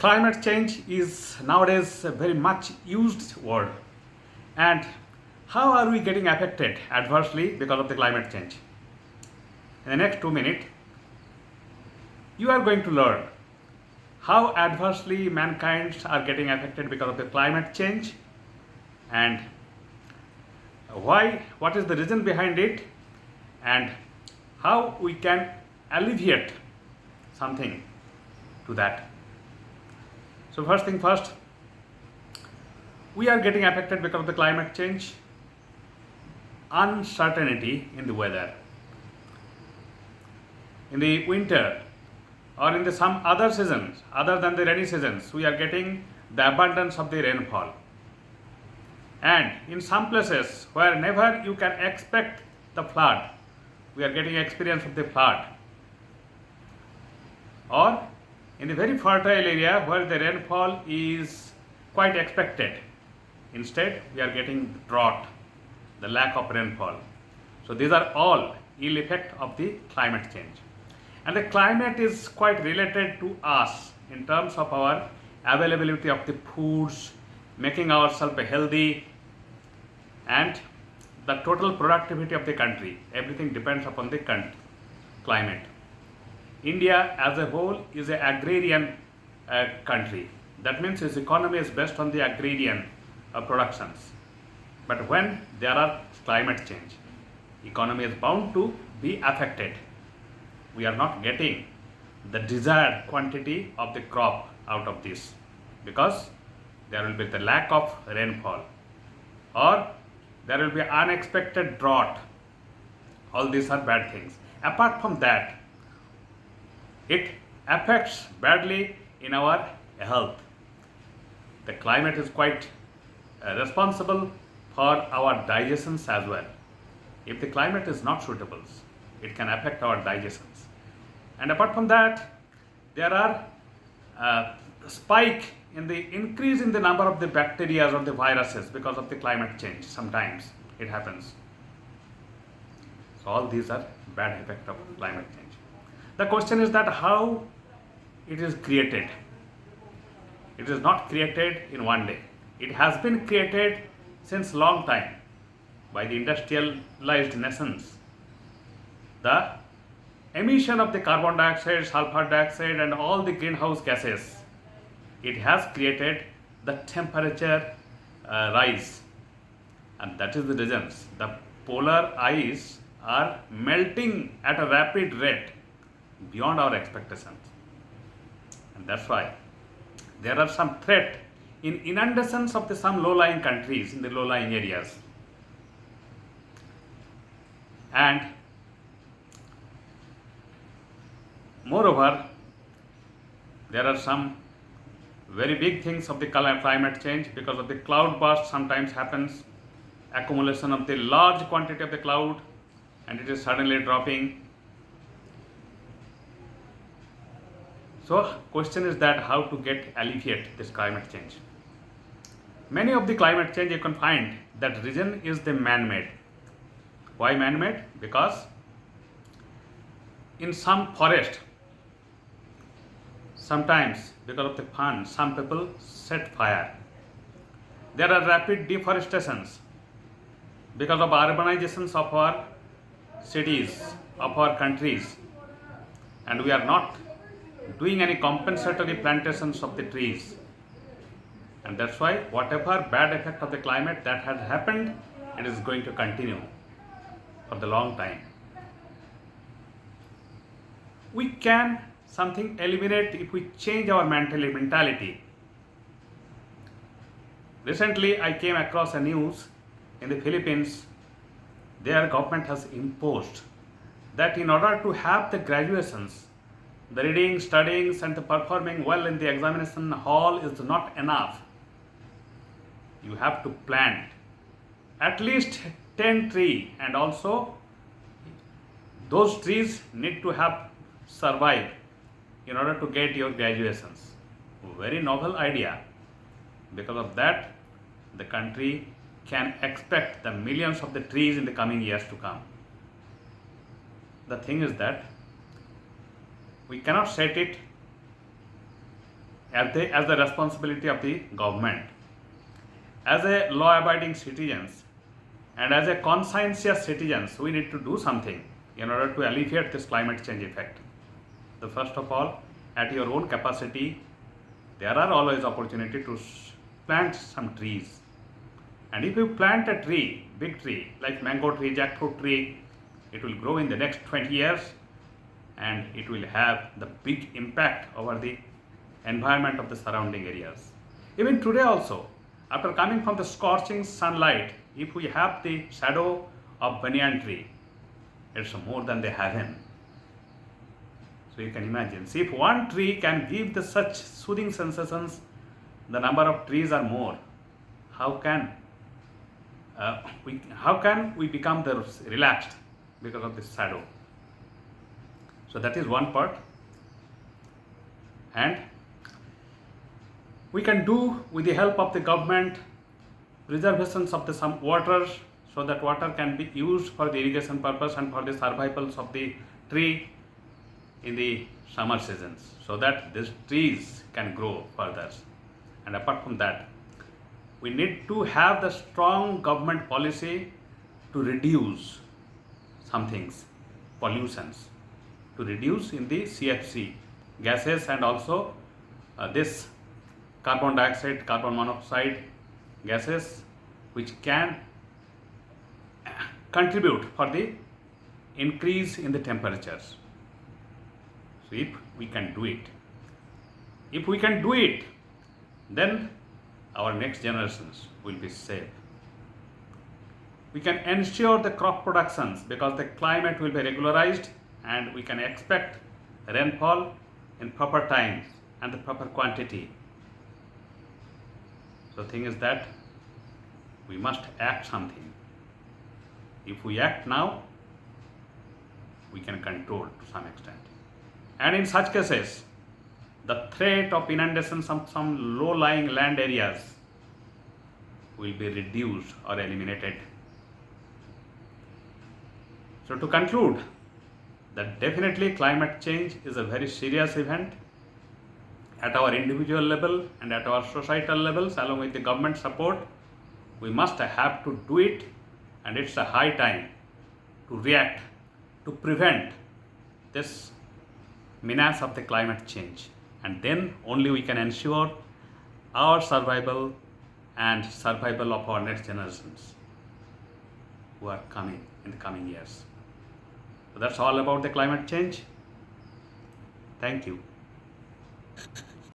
Climate change is nowadays a very much used word. And how are we getting affected adversely because of the climate change? In the next 2 minutes, you are going to learn how adversely mankind are getting affected because of the climate change and what is the reason behind it, and how we can alleviate something to that. So first thing first, we are getting affected because of the climate change, uncertainty in the weather. In the winter or in the some other seasons other than the rainy seasons, we are getting the abundance of the rainfall. And in some places where never you can expect the flood, we are getting experience of the flood. Or in the very fertile area where the rainfall is quite expected, instead we are getting drought, the lack of rainfall. So these are all ill effect of the climate change. And the climate is quite related to us in terms of our availability of the foods, making ourselves healthy, and the total productivity of the country. Everything depends upon the climate. India as a whole is an agrarian country. That means its economy is based on the agrarian productions. But when there are climate change, economy is bound to be affected. We are not getting the desired quantity of the crop out of this because there will be the lack of rainfall, or there will be unexpected drought. All these are bad things. Apart from that, it affects badly in our health. The climate is quite responsible for our digestions as well. If the climate is not suitable, it can affect our digestions. And apart from that, there are spike in the increase in the number of the bacteria or the viruses because of the climate change. Sometimes it happens. So all these are bad effect of climate change. The question is that how it is created. It is not created in one day. It has been created since long time by the industrialized nations. The emission of the carbon dioxide, sulfur dioxide and all the greenhouse gases, it has created the temperature rise, and that is the reasons the polar ice are melting at a rapid rate beyond our expectations. And that's why there are some threat in inundations of the some low-lying countries in the low-lying areas. And moreover, there are some very big things of the climate change because of the cloud burst sometimes happens, accumulation of the large quantity of the cloud, and it is suddenly dropping. So question is that how to alleviate this climate change. Many of the climate change you can find that reason is the man-made. Why man-made? Because in some forest, sometimes because of the fun, some people set fire. There are rapid deforestations because of urbanizations of our cities, of our countries, and we are not doing any compensatory plantations of the trees. And that's why whatever bad effect of the climate that has happened, it is going to continue for the long time. We can something eliminate if we change our mentality. Recently, I came across a news in the Philippines. Their government has imposed that in order to have the graduations, the reading, studying and the performing well in the examination hall is not enough. You have to plant at least 10 trees, and also those trees need to have survived in order to get your graduations. Very novel idea. Because of that, the country can expect the millions of the trees in the coming years to come. The thing is that we cannot set it as the responsibility of the government. As a law-abiding citizens and as a conscientious citizens, we need to do something in order to alleviate this climate change effect. So first of all, at your own capacity, there are always opportunity to plant some trees. And if you plant a tree, big tree, like mango tree, jackfruit tree, it will grow in the next 20 years and it will have the big impact over the environment of the surrounding areas. Even today also, after coming from the scorching sunlight, if we have the shadow of banyan tree, it's more than the heaven. So you can imagine, see, if one tree can give the such soothing sensations, the number of trees are more. How can we become the relaxed because of this shadow? So that is one part. And we can do with the help of the government reservations of the some waters, so that water can be used for the irrigation purpose and for the survival of the tree in the summer seasons, so that these trees can grow further. And apart from that, we need to have the strong government policy to reduce some things, pollutions, to reduce in the CFC gases and also this carbon dioxide, carbon monoxide gases, which can contribute for the increase in the temperatures. So if we can do it, then our next generations will be safe. We can ensure the crop productions because the climate will be regularized and we can expect rainfall in proper times and the proper quantity. So the thing is that we must act something. If we act now, we can control to some extent. And in such cases, the threat of inundations of some low-lying land areas will be reduced or eliminated. So to conclude, that definitely climate change is a very serious event at our individual level and at our societal levels. Along with the government support, we must have to do it, and it's a high time to react, to prevent this menace of the climate change, and then only we can ensure our survival and survival of our next generations who are coming in the coming years. So that's all about the climate change. Thank you.